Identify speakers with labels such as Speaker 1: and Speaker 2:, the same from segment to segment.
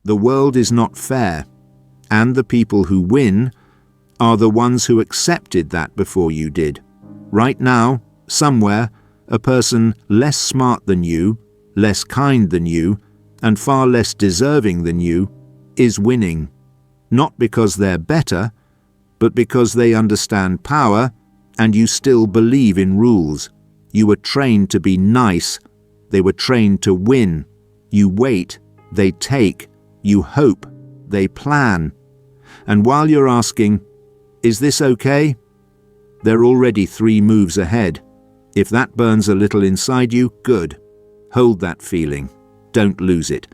Speaker 1: The world is not fair, and the people who win are the ones who accepted that before you did. Right now, somewhere, a person less smart than you, less kind than you, and far less deserving than you is winning. Not because they're better, but because they understand power and you still believe in rules. You were trained to be nice. They were trained to win. You wait, they take. You hope, they plan. And while you're asking, "Is this okay?" they're already 3 moves ahead. If that burns a little inside you, good. Hold that feeling. Don't lose it.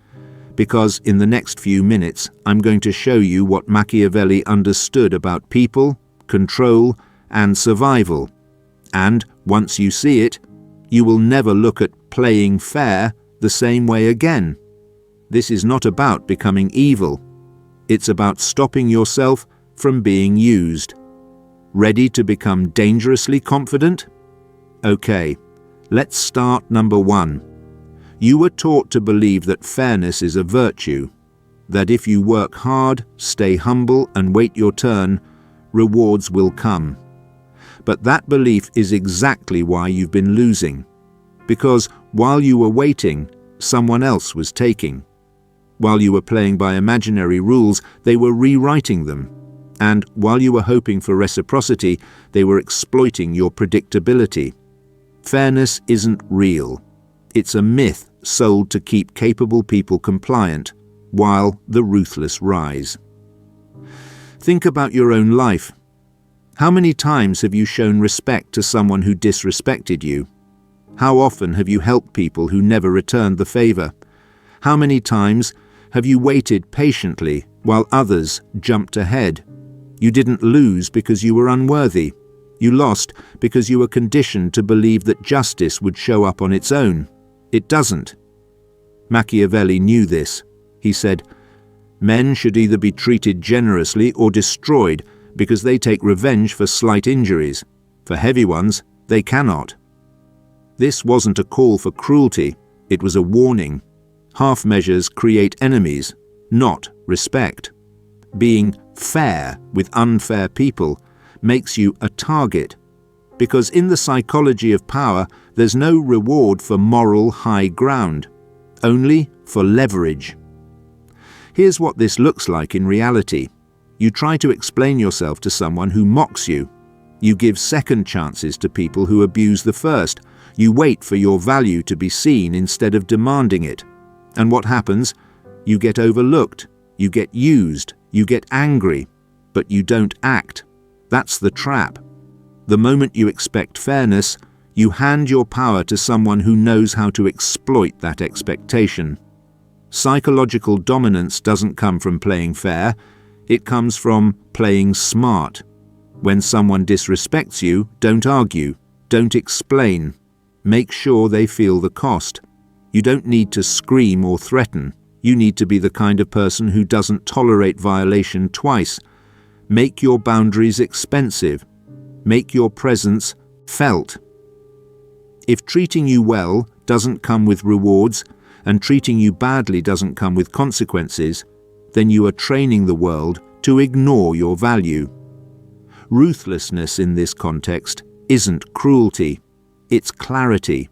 Speaker 1: Because in the next few minutes, I'm going to show you what Machiavelli understood about people, control, and survival. And once you see it, you will never look at playing fair the same way again. This is not about becoming evil. It's about stopping yourself from being used. Ready to become dangerously confident? Okay, let's start number 1. You were taught to believe that fairness is a virtue, that if you work hard, stay humble, and wait your turn, rewards will come. But that belief is exactly why you've been losing. Because while you were waiting, someone else was taking. While you were playing by imaginary rules, they were rewriting them. And while you were hoping for reciprocity, they were exploiting your predictability. Fairness isn't real. It's a myth sold to keep capable people compliant, while the ruthless rise. Think about your own life. How many times have you shown respect to someone who disrespected you? How often have you helped people who never returned the favor? How many times have you waited patiently while others jumped ahead? You didn't lose because you were unworthy. You lost because you were conditioned to believe that justice would show up on its own. It doesn't. Machiavelli knew this. He said, "Men should either be treated generously or destroyed because they take revenge for slight injuries. For heavy ones, they cannot." This wasn't a call for cruelty. It was a warning. Half measures create enemies, not respect. Being fair with unfair people makes you a target, because in the psychology of power, there's no reward for moral high ground, only for leverage. Here's what this looks like in reality. You try to explain yourself to someone who mocks you. You give second chances to people who abuse the first. You wait for your value to be seen instead of demanding it. And what happens? You get overlooked, you get used, you get angry, but you don't act. That's the trap. The moment you expect fairness, you hand your power to someone who knows how to exploit that expectation. Psychological dominance doesn't come from playing fair, it comes from playing smart. When someone disrespects you, don't argue, don't explain. Make sure they feel the cost. You don't need to scream or threaten. You need to be the kind of person who doesn't tolerate violation twice. Make your boundaries expensive. Make your presence felt. If treating you well doesn't come with rewards, and treating you badly doesn't come with consequences, then you are training the world to ignore your value. Ruthlessness in this context isn't cruelty, it's clarity.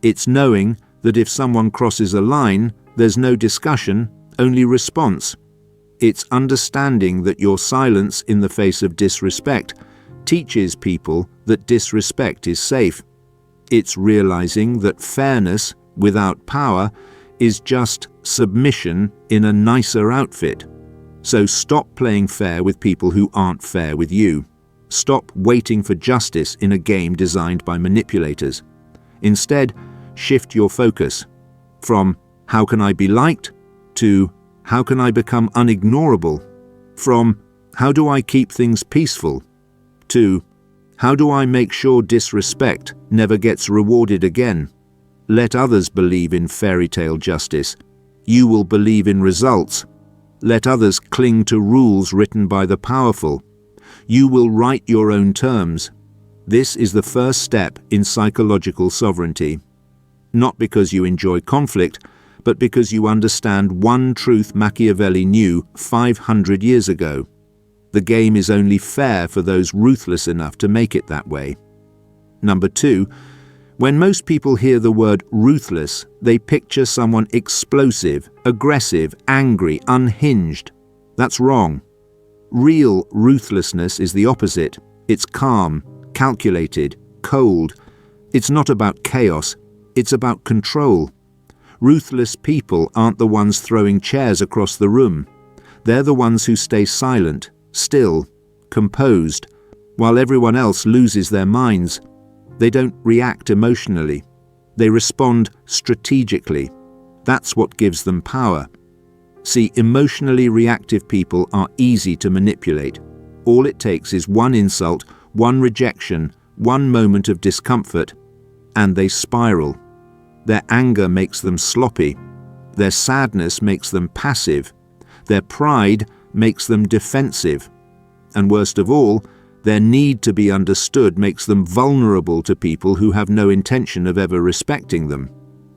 Speaker 1: It's knowing that if someone crosses a line, there's no discussion, only response. It's understanding that your silence in the face of disrespect teaches people that disrespect is safe. It's realizing that fairness without power is just submission in a nicer outfit. So stop playing fair with people who aren't fair with you. Stop waiting for justice in a game designed by manipulators. Instead, shift your focus from "how can I be liked?" to "how can I become unignorable?" From "how do I keep things peaceful?" to "how do I make sure disrespect never gets rewarded again?" Let others believe in fairy tale justice. You will believe in results. Let others cling to rules written by the powerful. You will write your own terms. This is the first step in psychological sovereignty. Not because you enjoy conflict, but because you understand one truth Machiavelli knew 500 years ago. The game is only fair for those ruthless enough to make it that way. Number 2, when most people hear the word ruthless, they picture someone explosive, aggressive, angry, unhinged. That's wrong. Real ruthlessness is the opposite. It's calm, calculated, cold. It's not about chaos, it's about control. Ruthless people aren't the ones throwing chairs across the room. They're the ones who stay silent, still, composed, while everyone else loses their minds. They don't react emotionally. They respond strategically. That's what gives them power. See, emotionally reactive people are easy to manipulate. All it takes is one insult, one rejection, one moment of discomfort, and they spiral. Their anger makes them sloppy. Their sadness makes them passive. Their pride makes them defensive. And worst of all, their need to be understood makes them vulnerable to people who have no intention of ever respecting them.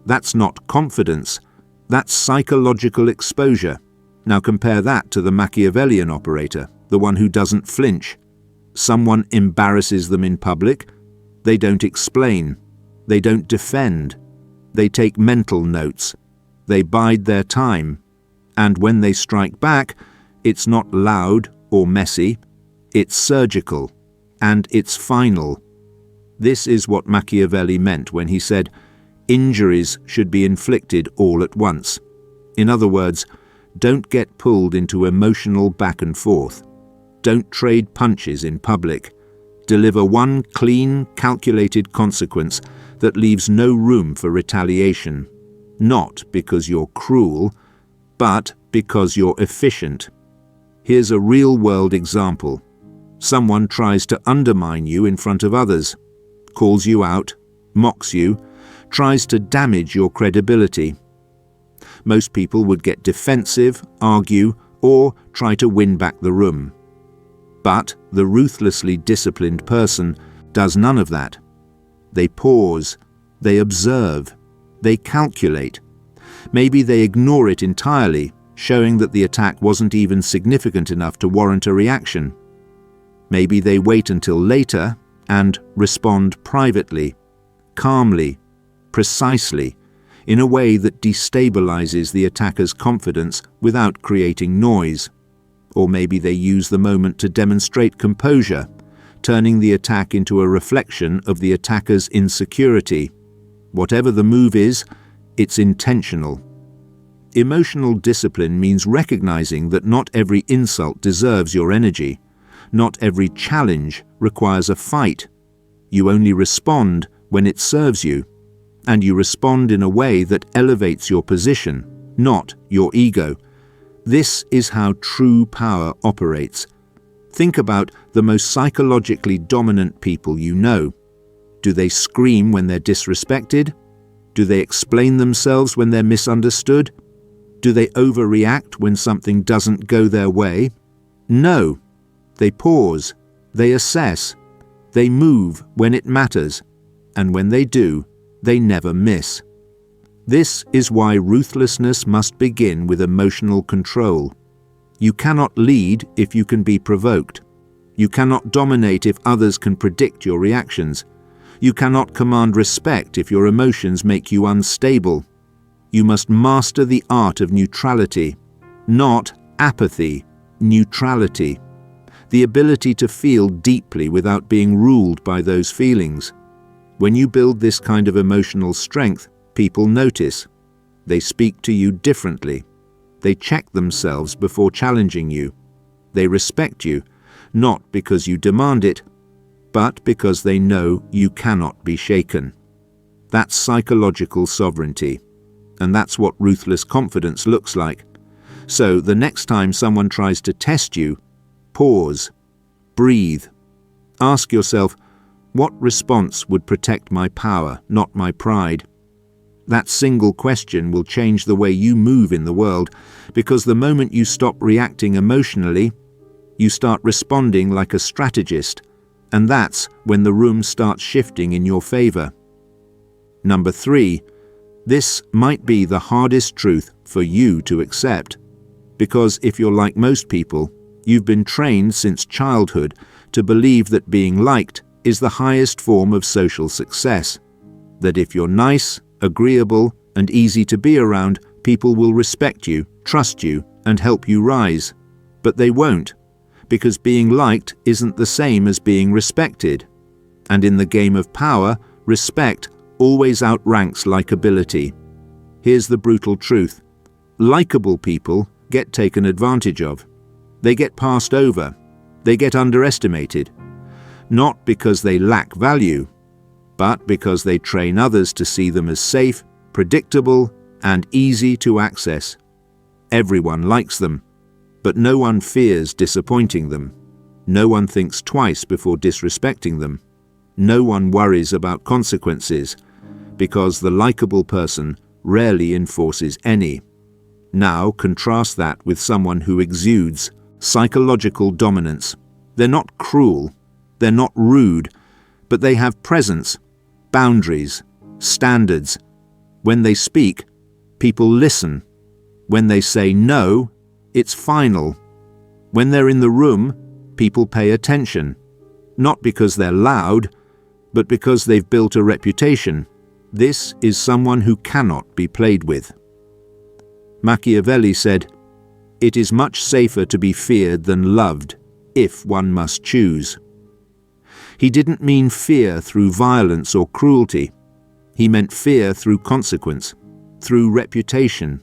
Speaker 1: That's not confidence. That's psychological exposure. Now compare that to the Machiavellian operator, the one who doesn't flinch. Someone embarrasses them in public. They don't explain. They don't defend. They take mental notes. They bide their time. And when they strike back, it's not loud or messy. It's surgical. And it's final. This is what Machiavelli meant when he said, injuries should be inflicted all at once. In other words, don't get pulled into emotional back and forth. Don't trade punches in public. Deliver one clean, calculated consequence that leaves no room for retaliation. Not because you're cruel, but because you're efficient. Here's a real-world example. Someone tries to undermine you in front of others, calls you out, mocks you, tries to damage your credibility. Most people would get defensive, argue, or try to win back the room. But the ruthlessly disciplined person does none of that. They pause, they observe, they calculate. Maybe they ignore it entirely, showing that the attack wasn't even significant enough to warrant a reaction. Maybe they wait until later and respond privately, calmly, precisely, in a way that destabilizes the attacker's confidence without creating noise. Or maybe they use the moment to demonstrate composure, turning the attack into a reflection of the attacker's insecurity. Whatever the move is, it's intentional. Emotional discipline means recognizing that not every insult deserves your energy. Not every challenge requires a fight. You only respond when it serves you, and you respond in a way that elevates your position, not your ego. This is how true power operates. Think about the most psychologically dominant people you know. Do they scream when they're disrespected? Do they explain themselves when they're misunderstood? Do they overreact when something doesn't go their way? No. They pause, they assess, they move when it matters, and when they do, they never miss. This is why ruthlessness must begin with emotional control. You cannot lead if you can be provoked. You cannot dominate if others can predict your reactions. You cannot command respect if your emotions make you unstable. You must master the art of neutrality, not apathy, neutrality. The ability to feel deeply without being ruled by those feelings. When you build this kind of emotional strength, people notice. They speak to you differently. They check themselves before challenging you. They respect you, not because you demand it, but because they know you cannot be shaken. That's psychological sovereignty, and that's what ruthless confidence looks like. So the next time someone tries to test you, pause, breathe. Ask yourself, what response would protect my power, not my pride? That single question will change the way you move in the world, because the moment you stop reacting emotionally, you start responding like a strategist, and that's when the room starts shifting in your favor. Number 3, This might be the hardest truth for you to accept, because if you're like most people, you've been trained since childhood to believe that being liked is the highest form of social success, that if you're nice, agreeable, and easy to be around, people will respect you, trust you, and help you rise. But they won't, because being liked isn't the same as being respected. And in the game of power, respect always outranks likability. Here's the brutal truth. Likable people get taken advantage of. They get passed over. They get underestimated. Not because they lack value, but because they train others to see them as safe, predictable, and easy to access. Everyone likes them, but no one fears disappointing them. No one thinks twice before disrespecting them. No one worries about consequences, because the likable person rarely enforces any. Now contrast that with someone who exudes psychological dominance. They're not cruel, they're not rude, but they have presence, boundaries, standards. When they speak, people listen. When they say no, it's final. When they're in the room, people pay attention. Not because they're loud, but because they've built a reputation. This is someone who cannot be played with. Machiavelli said, "It is much safer to be feared than loved, if one must choose." He didn't mean fear through violence or cruelty. He meant fear through consequence, through reputation,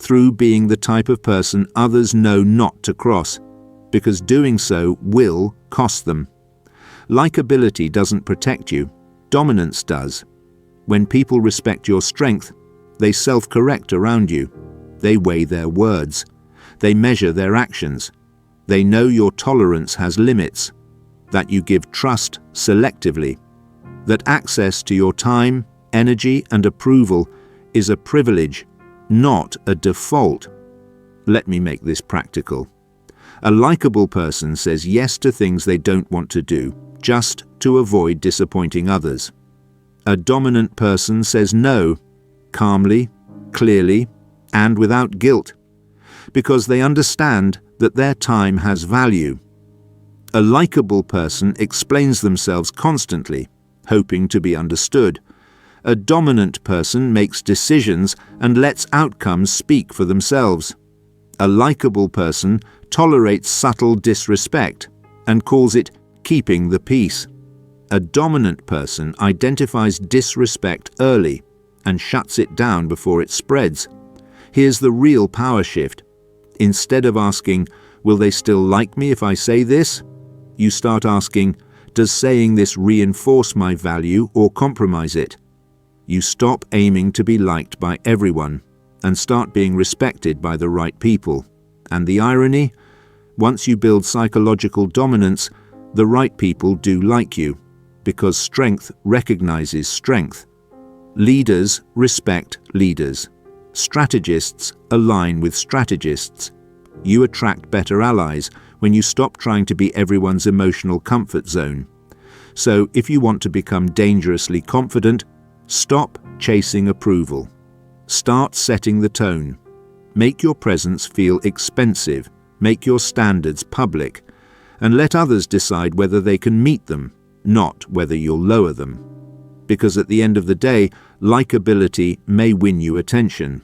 Speaker 1: through being the type of person others know not to cross, because doing so will cost them. Likability doesn't protect you, dominance does. When people respect your strength, they self-correct around you. They weigh their words. They measure their actions. They know your tolerance has limits, that you give trust selectively, that access to your time, energy, and approval is a privilege, not a default. Let me make this practical. A likable person says yes to things they don't want to do, just to avoid disappointing others. A dominant person says no, calmly, clearly, and without guilt, because they understand that their time has value. A likable person explains themselves constantly, hoping to be understood. A dominant person makes decisions and lets outcomes speak for themselves. A likable person tolerates subtle disrespect and calls it keeping the peace. A dominant person identifies disrespect early and shuts it down before it spreads. Here's the real power shift. Instead of asking, "Will they still like me if I say this?" you start asking, "Does saying this reinforce my value or compromise it?" You stop aiming to be liked by everyone and start being respected by the right people. And the irony? Once you build psychological dominance, the right people do like you, because strength recognizes strength. Leaders respect leaders. Strategists align with strategists. You attract better allies when you stop trying to be everyone's emotional comfort zone. So if you want to become dangerously confident, stop chasing approval. Start setting the tone. Make your presence feel expensive. Make your standards public. And let others decide whether they can meet them, not whether you'll lower them. Because at the end of the day, likability may win you attention.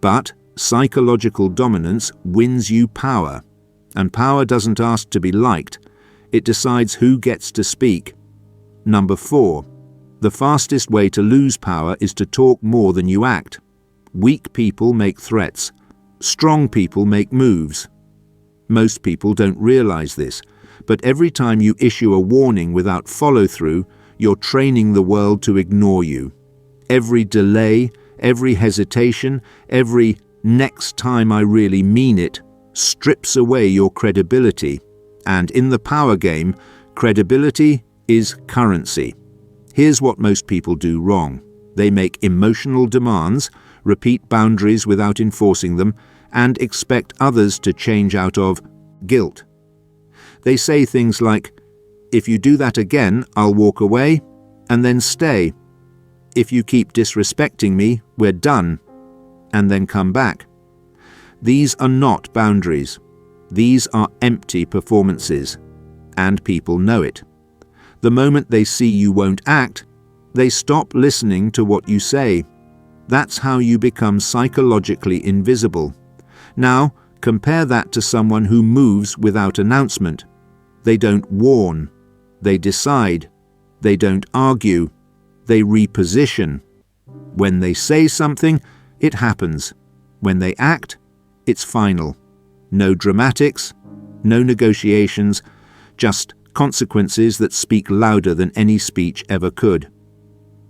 Speaker 1: But psychological dominance wins you power. And power doesn't ask to be liked. It decides who gets to speak. Number 4. The fastest way to lose power is to talk more than you act. Weak people make threats. Strong people make moves. Most people don't realize this, but every time you issue a warning without follow-through, you're training the world to ignore you. Every delay, every hesitation, every "next time I really mean it" strips away your credibility. And in the power game, credibility is currency. Here's what most people do wrong. They make emotional demands, repeat boundaries without enforcing them, and expect others to change out of guilt. They say things like, "If you do that again, I'll walk away," and then stay. If you keep disrespecting me, we're done, and then come back. These are not boundaries. These are empty performances, and people know it. The moment they see you won't act, they stop listening to what you say. That's how you become psychologically invisible. Now, compare that to someone who moves without announcement. They don't warn. They decide. They don't argue. They reposition. When they say something, it happens. When they act, it's final. No dramatics, no negotiations, just consequences that speak louder than any speech ever could.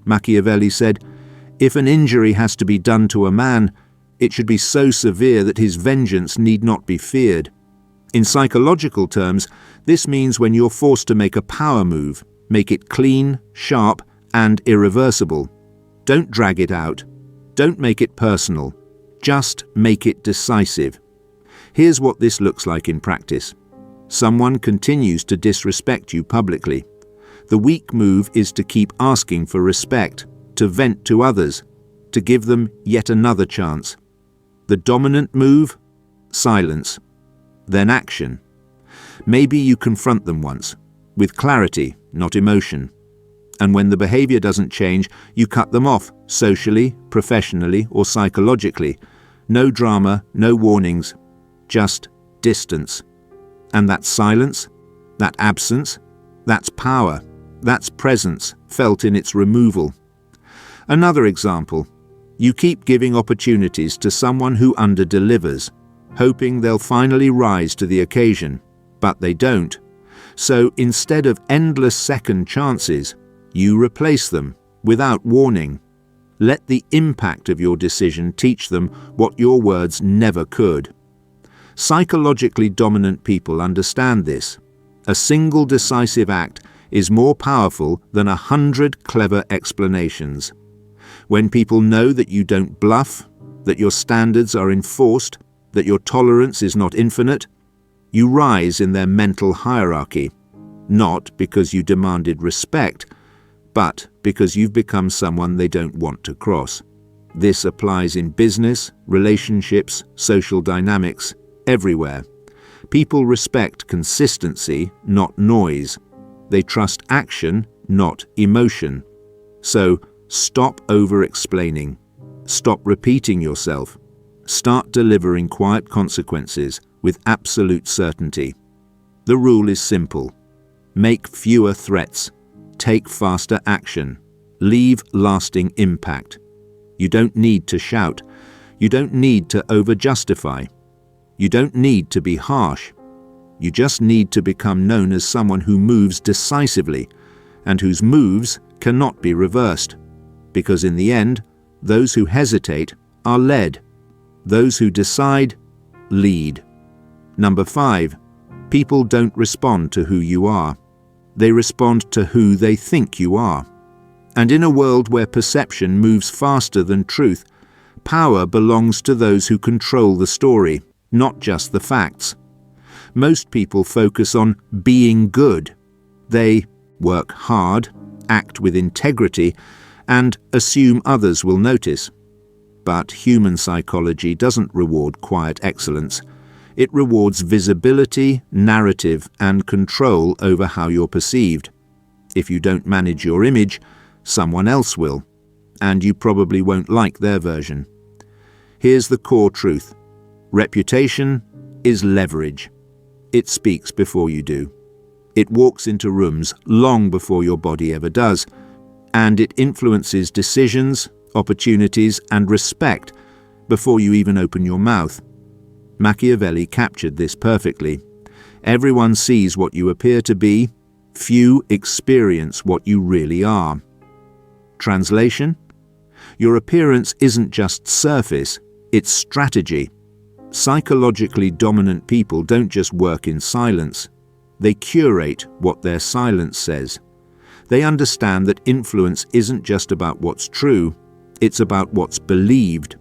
Speaker 1: Machiavelli said, "If an injury has to be done to a man, it should be so severe that his vengeance need not be feared." In psychological terms, this means when you're forced to make a power move, make it clean, sharp, and irreversible. Don't drag it out. Don't make it personal. Just make it decisive. Here's what this looks like in practice. Someone continues to disrespect you publicly. The weak move is to keep asking for respect, to vent to others, to give them yet another chance. The dominant move? Silence. Then action. Maybe you confront them once, with clarity, not emotion. And when the behavior doesn't change, you cut them off, socially, professionally, or psychologically. No drama, no warnings, just distance. And that silence, that absence, that's power, that's presence, felt in its removal. Another example, you keep giving opportunities to someone who underdelivers, hoping they'll finally rise to the occasion, but they don't. So instead of endless second chances, you replace them without warning. Let the impact of your decision teach them what your words never could. Psychologically dominant people understand this. A single decisive act is more powerful than 100 clever explanations. When people know that you don't bluff, that your standards are enforced, that your tolerance is not infinite, you rise in their mental hierarchy, not because you demanded respect, but because you've become someone they don't want to cross. This applies in business, relationships, social dynamics, everywhere. People respect consistency, not noise. They trust action, not emotion. So, stop over-explaining. Stop repeating yourself. Start delivering quiet consequences with absolute certainty. The rule is simple. Make fewer threats. Take faster action. Leave lasting impact. You don't need to shout. You don't need to over-justify. You don't need to be harsh. You just need to become known as someone who moves decisively and whose moves cannot be reversed. Because in the end, those who hesitate are led. Those who decide, lead. Number 5, people don't respond to who you are. They respond to who they think you are. And in a world where perception moves faster than truth, power belongs to those who control the story, not just the facts. Most people focus on being good. They work hard, act with integrity, and assume others will notice. But human psychology doesn't reward quiet excellence. It rewards visibility, narrative, and control over how you're perceived. If you don't manage your image, someone else will, and you probably won't like their version. Here's the core truth. Reputation is leverage. It speaks before you do. It walks into rooms long before your body ever does, and it influences decisions, opportunities, and respect before you even open your mouth. Machiavelli captured this perfectly. Everyone sees what you appear to be, few experience what you really are. Translation? Your appearance isn't just surface, it's strategy. Psychologically dominant people don't just work in silence. They curate what their silence says. They understand that influence isn't just about what's true, it's about what's believed.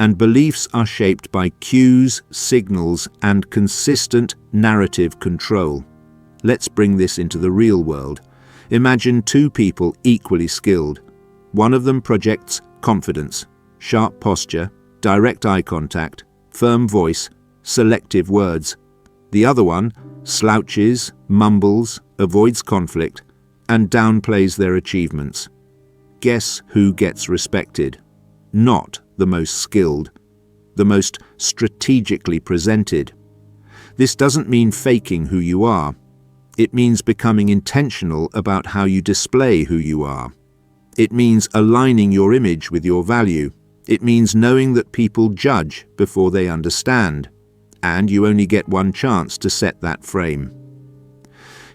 Speaker 1: And beliefs are shaped by cues, signals, and consistent narrative control. Let's bring this into the real world. Imagine two people equally skilled. One of them projects confidence, sharp posture, direct eye contact, firm voice, selective words. The other one slouches, mumbles, avoids conflict, and downplays their achievements. Guess who gets respected? Not the most skilled, the most strategically presented. This doesn't mean faking who you are. It means becoming intentional about how you display who you are. It means aligning your image with your value. It means knowing that people judge before they understand, and you only get one chance to set that frame.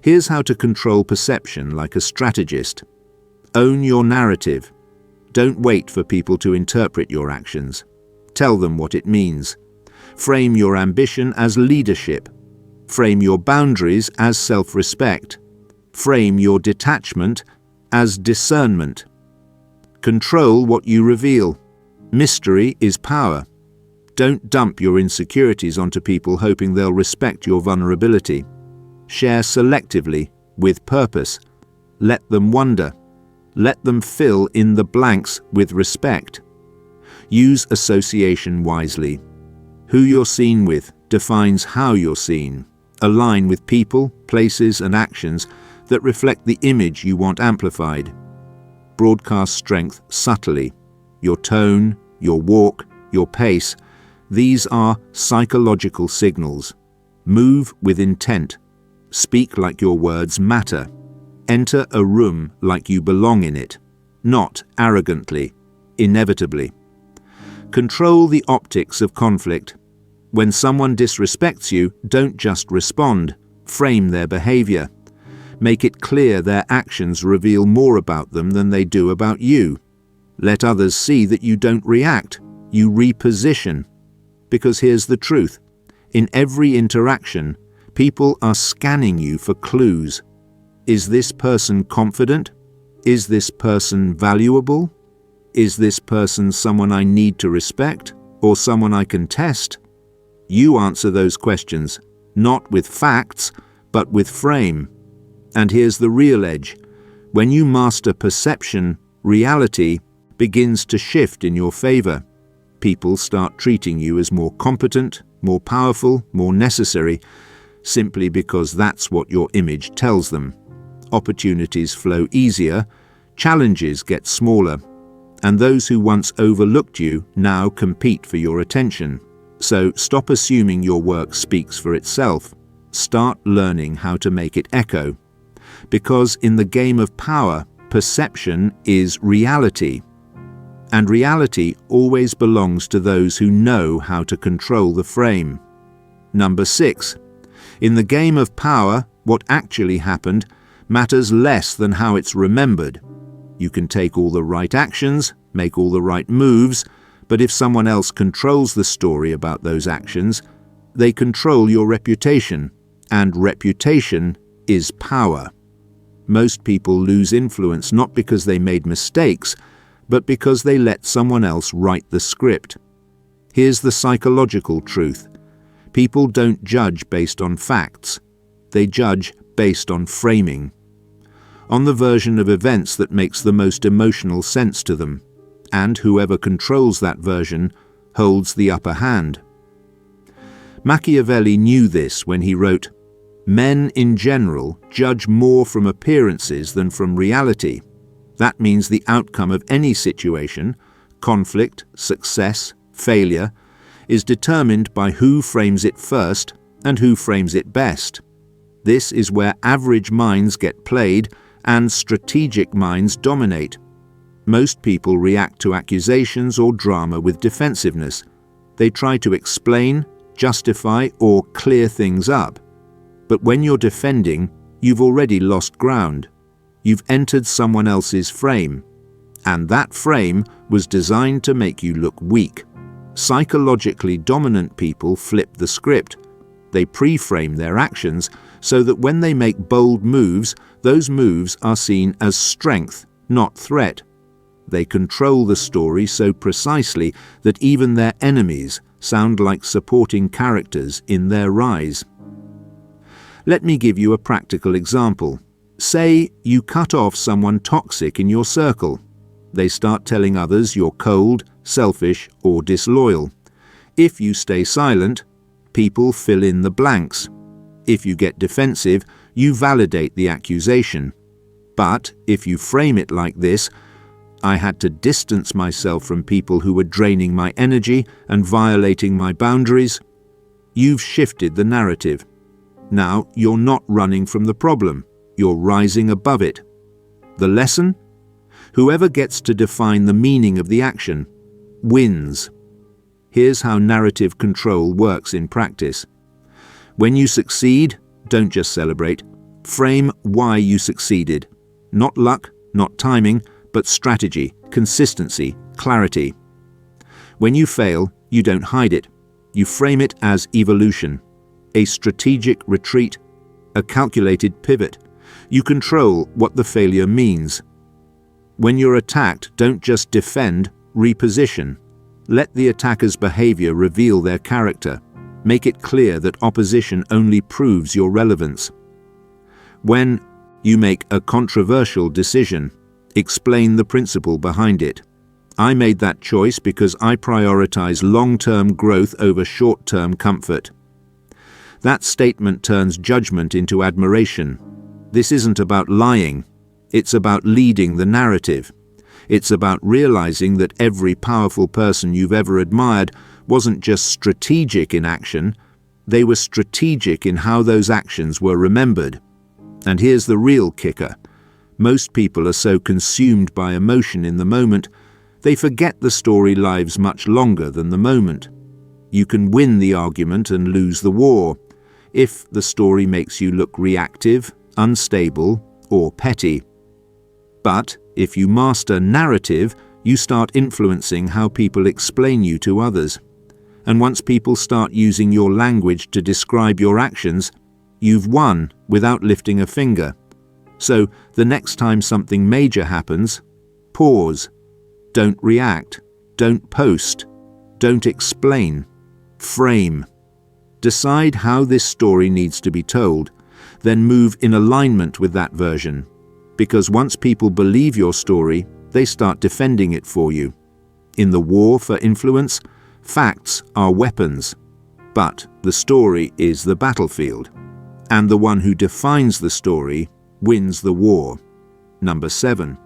Speaker 1: Here's how to control perception like a strategist. Own your narrative. Don't wait for people to interpret your actions. Tell them what it means. Frame your ambition as leadership. Frame your boundaries as self-respect. Frame your detachment as discernment. Control what you reveal. Mystery is power. Don't dump your insecurities onto people hoping they'll respect your vulnerability. Share selectively, with purpose. Let them wonder. Let them fill in the blanks with respect. Use association wisely. Who you're seen with defines how you're seen. Align with people, places, and actions that reflect the image you want amplified. Broadcast strength subtly. Your tone, your walk, your pace. These are psychological signals. Move with intent. Speak like your words matter. Enter a room like you belong in it, not arrogantly, inevitably. Control the optics of conflict. When someone disrespects you, don't just respond. Frame their behavior. Make it clear their actions reveal more about them than they do about you. Let others see that you don't react, you reposition. Because here's the truth. In every interaction, people are scanning you for clues. Is this person confident? Is this person valuable? Is this person someone I need to respect, or someone I can test? You answer those questions, not with facts, but with frame. And here's the real edge. When you master perception, reality begins to shift in your favor. People start treating you as more competent, more powerful, more necessary, simply because that's what your image tells them. Opportunities flow easier, challenges get smaller, and those who once overlooked you now compete for your attention. So stop assuming your work speaks for itself. Start learning how to make it echo. Because in the game of power, perception is reality. And reality always belongs to those who know how to control the frame. Number 6. In the game of power, what actually happened matters less than how it's remembered. You can take all the right actions, make all the right moves, but if someone else controls the story about those actions, they control your reputation, and reputation is power. Most people lose influence not because they made mistakes, but because they let someone else write the script. Here's the psychological truth. People don't judge based on facts. They judge based on framing. On the version of events that makes the most emotional sense to them. And whoever controls that version holds the upper hand. Machiavelli knew this when he wrote, "Men in general judge more from appearances than from reality. That means the outcome of any situation, conflict, success, failure, is determined by who frames it first and who frames it best. This is where average minds get played and strategic minds dominate. Most people react to accusations or drama with defensiveness. They try to explain, justify, or clear things up. But when you're defending, you've already lost ground. You've entered someone else's frame. And that frame was designed to make you look weak. Psychologically dominant people flip the script. They pre-frame their actions so that when they make bold moves, those moves are seen as strength, not threat. They control the story so precisely that even their enemies sound like supporting characters in their rise. Let me give you a practical example. Say you cut off someone toxic in your circle. they start telling others you're cold, selfish, or disloyal. If you stay silent, people fill in the blanks. If you get defensive, you validate the accusation. But if you frame it like this, I had to distance myself from people who were draining my energy and violating my boundaries, you've shifted the narrative. Now you're not running from the problem, you're rising above it. The lesson? Whoever gets to define the meaning of the action wins. Here's how narrative control works in practice. When you succeed, don't just celebrate. Frame why you succeeded. Not luck, not timing, but strategy, consistency, clarity. When you fail, you don't hide it. You frame it as evolution, a strategic retreat, a calculated pivot. You control what the failure means. When you're attacked, don't just defend, reposition. Let the attacker's behavior reveal their character. Make it clear that opposition only proves your relevance. When you make a controversial decision, explain the principle behind it. I made that choice because I prioritize long-term growth over short-term comfort. That statement turns judgment into admiration. This isn't about lying. It's about leading the narrative. It's about realizing that every powerful person you've ever admired wasn't just strategic in action, they were strategic in how those actions were remembered. And here's the real kicker. Most people are so consumed by emotion in the moment, they forget the story lives much longer than the moment. You can win the argument and lose the war if the story makes you look reactive, unstable, or petty. But if you master narrative, you start influencing how people explain you to others. And once people start using your language to describe your actions, you've won without lifting a finger. So the next time something major happens, pause. Don't react. Don't post. Don't explain. Frame. Decide how this story needs to be told, then move in alignment with that version. Because once people believe your story, they start defending it for you. In the war for influence, facts are weapons, but the story is the battlefield. And the one who defines the story wins the war. Number 7.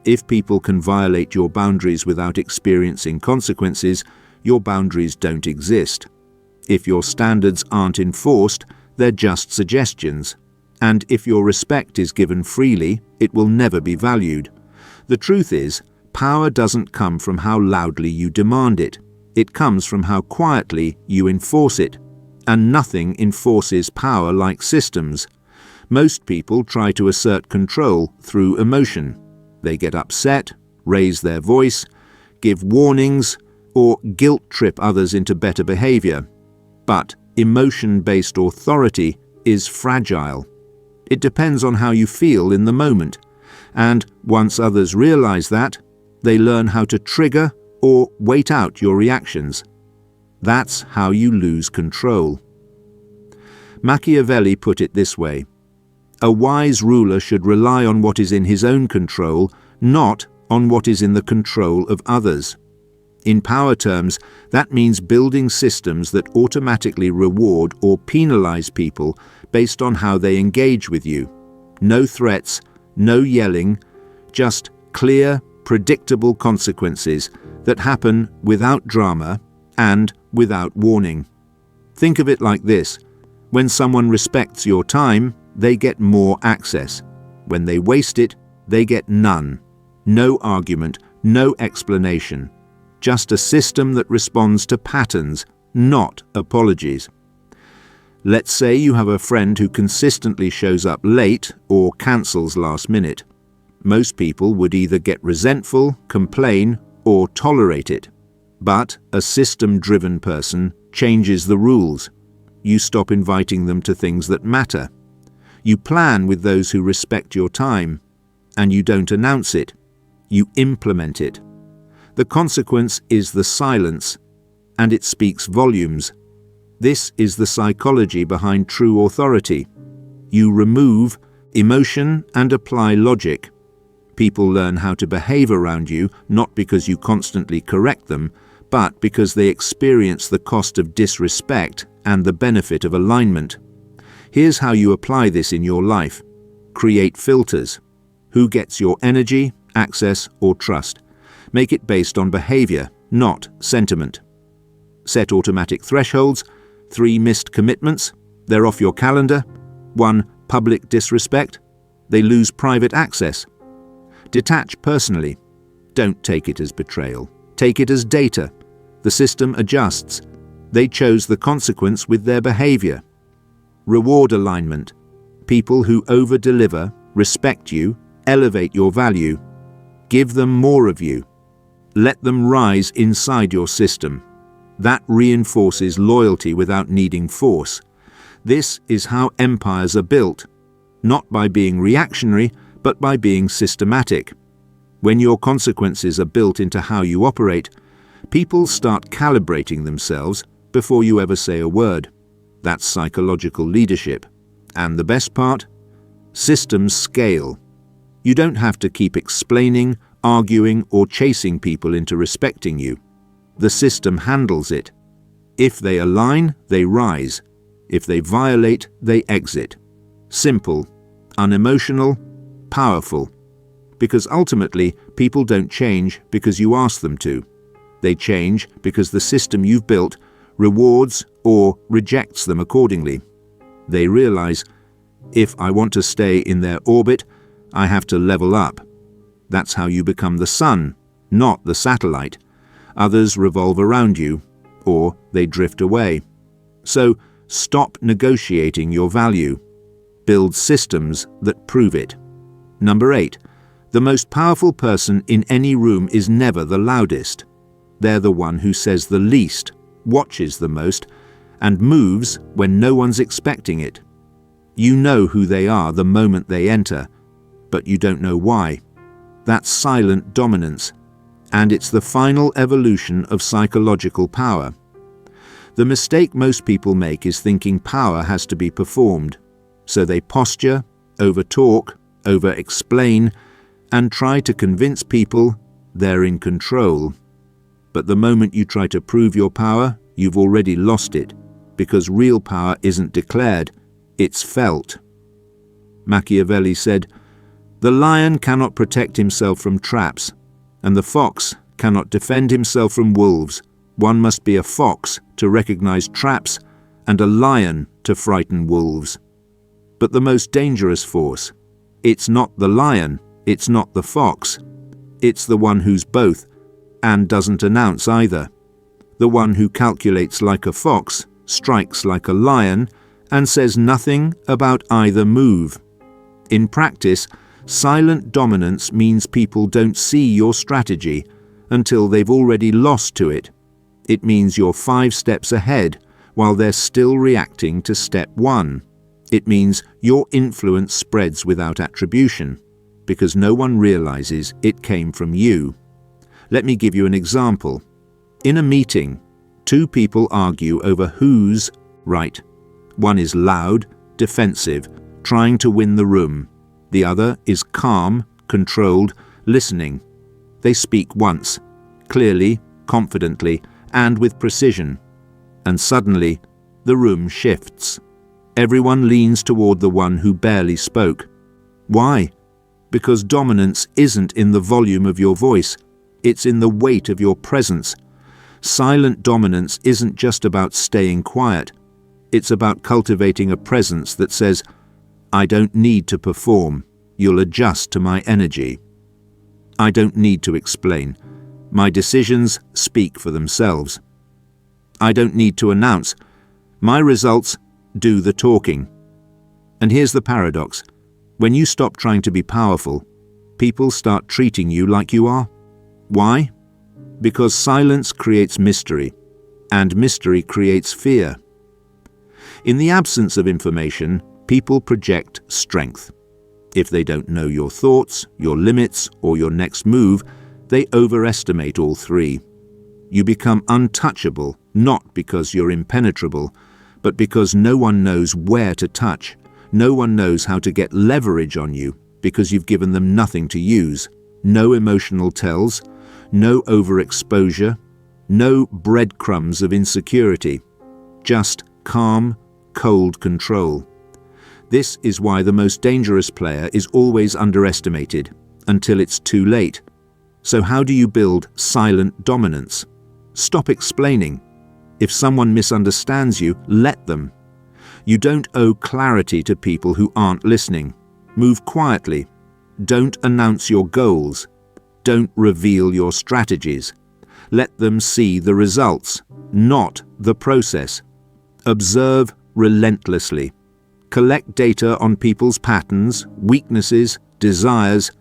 Speaker 1: If people can violate your boundaries without experiencing consequences, your boundaries don't exist. If your standards aren't enforced, they're just suggestions. And if your respect is given freely, it will never be valued. The truth is, power doesn't come from how loudly you demand it. It comes from how quietly you enforce it. And nothing enforces power like systems. Most people try to assert control through emotion. They get upset, raise their voice, give warnings, or guilt trip others into better behavior. But emotion-based authority is fragile. It depends on how you feel in the moment. And once others realize that, they learn how to trigger or wait out your reactions. That's how you lose control. Machiavelli put it this way: a wise ruler should rely on what is in his own control, not on what is in the control of others. In power terms, that means building systems that automatically reward or penalize people based on how they engage with you. No threats, no yelling, just clear, predictable consequences that happen without drama and without warning. Think of it like this: when someone respects your time, they get more access. When they waste it, they get none. No argument, no explanation. Just a system that responds to patterns, not apologies. Let's say you have a friend who consistently shows up late or cancels last minute. Most people would either get resentful, complain, or tolerate it. But a system-driven person changes the rules. You stop inviting them to things that matter. You plan with those who respect your time, and you don't announce it. You implement it. The consequence is the silence, and it speaks volumes. This is the psychology behind true authority. You remove emotion and apply logic. People learn how to behave around you not because you constantly correct them, but because they experience the cost of disrespect and the benefit of alignment. Here's how you apply this in your life. Create filters. Who gets your energy, access, or trust? Make it based on behavior, not sentiment. Set automatic thresholds. 3 missed commitments. They're off your calendar. 1 public disrespect. They lose private access. Detach personally. Don't take it as betrayal. Take it as data. The system adjusts. They chose the consequence with their behavior. Reward alignment. People who over-deliver, respect you, elevate your value. Give them more of you. Let them rise inside your system. That reinforces loyalty without needing force. This is how empires are built, not by being reactionary, but by being systematic. When your consequences are built into how you operate, people start calibrating themselves before you ever say a word. That's psychological leadership. And the best part? Systems scale. You don't have to keep explaining, arguing, or chasing people into respecting you. The system handles it. If they align, they rise. If they violate, they exit. Simple, unemotional, powerful. Because ultimately, people don't change because you ask them to. They change because the system you've built rewards or rejects them accordingly. They realize, if I want to stay in their orbit, I have to level up. That's how you become the sun, not the satellite. Others revolve around you, or they drift away. So stop negotiating your value. Build systems that prove it. Number 8. The most powerful person in any room is never the loudest. They're the one who says the least, watches the most, and moves when no one's expecting it. You know who they are the moment they enter, but you don't know why. That's silent dominance, and it's the final evolution of psychological power. The mistake most people make is thinking power has to be performed, so they posture, over-talk, over-explain, and try to convince people they're in control. But the moment you try to prove your power, you've already lost it, because real power isn't declared, it's felt. Machiavelli said, "The lion cannot protect himself from traps, and the fox cannot defend himself from wolves. One must be a fox to recognize traps and a lion to frighten wolves." But the most dangerous force, it's not the lion, it's not the fox. It's the one who's both and doesn't announce either. The one who calculates like a fox, strikes like a lion, and says nothing about either move. In practice, silent dominance means people don't see your strategy until they've already lost to it. It means you're 5 steps ahead while they're still reacting to step 1. It means your influence spreads without attribution, because no one realizes it came from you. Let me give you an example. In a meeting, 2 people argue over who's right. One is loud, defensive, trying to win the room. The other is calm, controlled, listening. They speak once, clearly, confidently, and with precision. And suddenly, the room shifts. Everyone leans toward the one who barely spoke. Why? Because dominance isn't in the volume of your voice, it's in the weight of your presence. Silent dominance isn't just about staying quiet. It's about cultivating a presence that says, "I don't need to perform, you'll adjust to my energy. I don't need to explain, my decisions speak for themselves. I don't need to announce, my results do the talking." And here's the paradox. When you stop trying to be powerful, people start treating you like you are. Why? Because silence creates mystery, and mystery creates fear. In the absence of information, people project strength. If they don't know your thoughts, your limits, or your next move, they overestimate all 3. You become untouchable, not because you're impenetrable, but because no one knows where to touch. No one knows how to get leverage on you, because you've given them nothing to use. No emotional tells, no overexposure, no breadcrumbs of insecurity. Just calm, cold control. This is why the most dangerous player is always underestimated, until it's too late. So how do you build silent dominance? Stop explaining. If someone misunderstands you, let them. You don't owe clarity to people who aren't listening. Move quietly. Don't announce your goals. Don't reveal your strategies. Let them see the results, not the process. Observe relentlessly. Collect data on people's patterns, weaknesses, desires,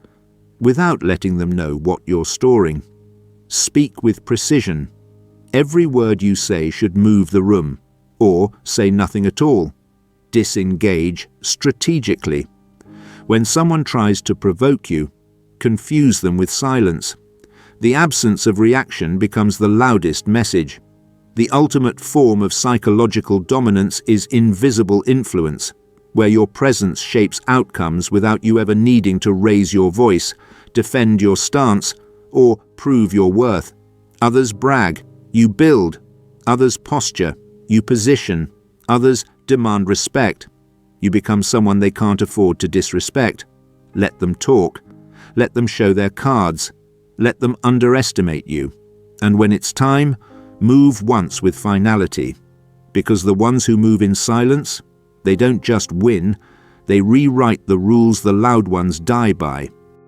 Speaker 1: without letting them know what you're storing. Speak with precision. Every word you say should move the room, or say nothing at all. Disengage strategically. When someone tries to provoke you, confuse them with silence. The absence of reaction becomes the loudest message. The ultimate form of psychological dominance is invisible influence, where your presence shapes outcomes without you ever needing to raise your voice, defend your stance, or prove your worth. Others brag, you build. Others posture, you position. Others demand respect. You become someone they can't afford to disrespect. Let them talk. Let them show their cards. Let them underestimate you. And when it's time, move once with finality. Because the ones who move in silence, they don't just win, they rewrite the rules the loud ones die by.